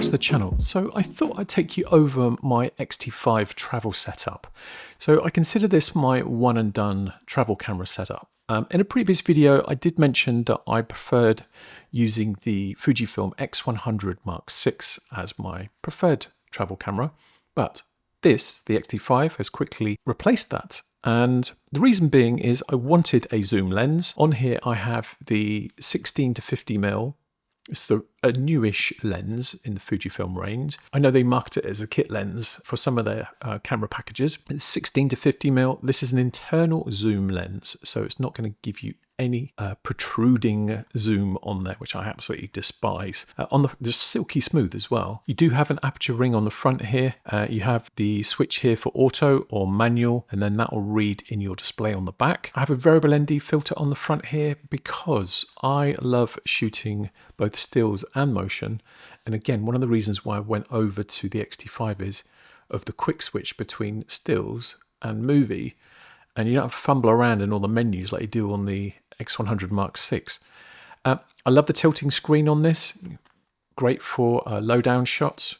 to the channel. So I thought I'd take you over my X-T5 travel setup. So I consider this my one and done travel camera setup. In a previous video, I did mention that I preferred using the Fujifilm X100 Mark VI as my preferred travel camera, but this, the X-T5, has quickly replaced that. And the reason being is I wanted a zoom lens. On here I have the 16 to 50mm. It's a newish lens in the Fujifilm range. I know they market it as a kit lens for some of their camera packages. It's 16 to 50mm. This is an internal zoom lens, so it's not going to give you any protruding zoom on there, which I absolutely despise. They're silky smooth as well. You do have an aperture ring on the front here. You have the switch here for auto or manual, and then that will read in your display on the back. I have a variable ND filter on the front here because I love shooting both stills and motion. And again, one of the reasons why I went over to the X-T5 is of the quick switch between stills and movie. And you don't have to fumble around in all the menus like you do on the X100 Mark VI. I love the tilting screen on this. Great for low down shots.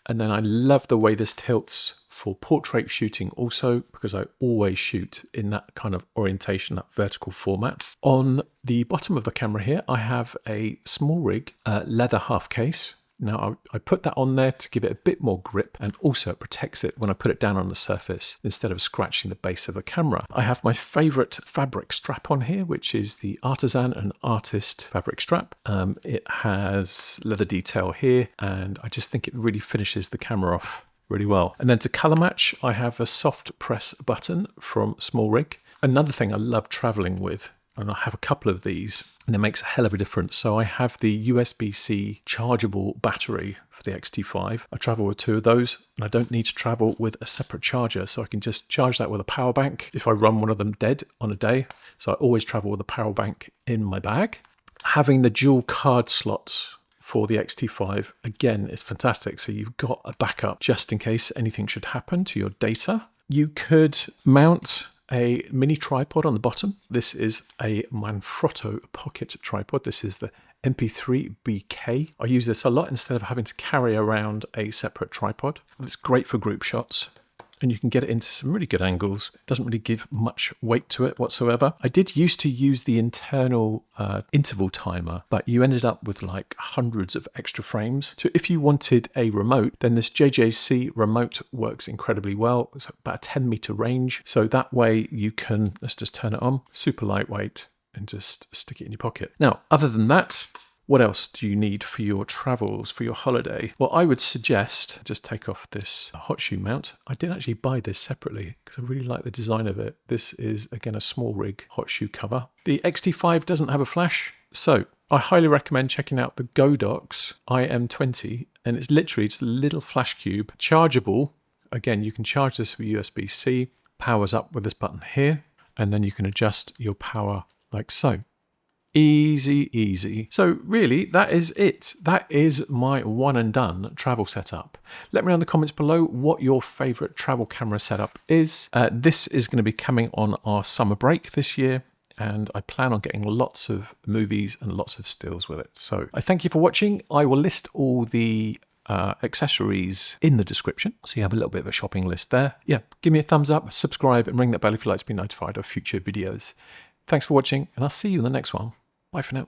And then I love the way this tilts for portrait shooting also, because I always shoot in that kind of orientation, that vertical format. On the bottom of the camera here, I have a SmallRig leather half case. Now I put that on there to give it a bit more grip, and also it protects it when I put it down on the surface instead of scratching the base of the camera. I have my favorite fabric strap on here, which is the Artisan and Artist fabric strap. It has leather detail here, and I just think it really finishes the camera off really well. And then to color match, I have a soft press button from SmallRig. Another thing I love traveling with, and I have a couple of these, and it makes a hell of a difference. So I have the USB-C chargeable battery for the X-T5. I travel with two of those, and I don't need to travel with a separate charger, so I can just charge that with a power bank if I run one of them dead on a day. So I always travel with a power bank in my bag. Having the dual card slots for the X-T5, again, is fantastic. So you've got a backup just in case anything should happen to your data. You could mount a mini tripod on the bottom. This is a Manfrotto pocket tripod. This is the MP3 BK. I use this a lot instead of having to carry around a separate tripod. It's great for group shots, and you can get it into some really good angles. It doesn't really give much weight to it whatsoever. I did used to use the internal interval timer, but you ended up with like hundreds of extra frames. So if you wanted a remote, then this JJC remote works incredibly well. It's about a 10-meter range. So that way you can, let's just turn it on, super lightweight, and just stick it in your pocket. Now, other than that, what else do you need for your travels, for your holiday? Well, I would suggest just take off this hot shoe mount. I did actually buy this separately because I really like the design of it. This is, again, a SmallRig hot shoe cover. The X-T5 doesn't have a flash, so I highly recommend checking out the Godox IM20, and it's literally just a little flash cube, chargeable. Again, you can charge this with USB-C, powers up with this button here, and then you can adjust your power like so. Easy, easy. So really, that is it. That is my one and done travel setup. Let me know in the comments below what your favorite travel camera setup is. This is going to be coming on our summer break this year, and I plan on getting lots of movies and lots of stills with it. So I thank you for watching. I will list all the accessories in the description, so you have a little bit of a shopping list there. Yeah, give me a thumbs up, subscribe, and ring that bell if you'd like to be notified of future videos. Thanks for watching, and I'll see you in the next one. Bye for now.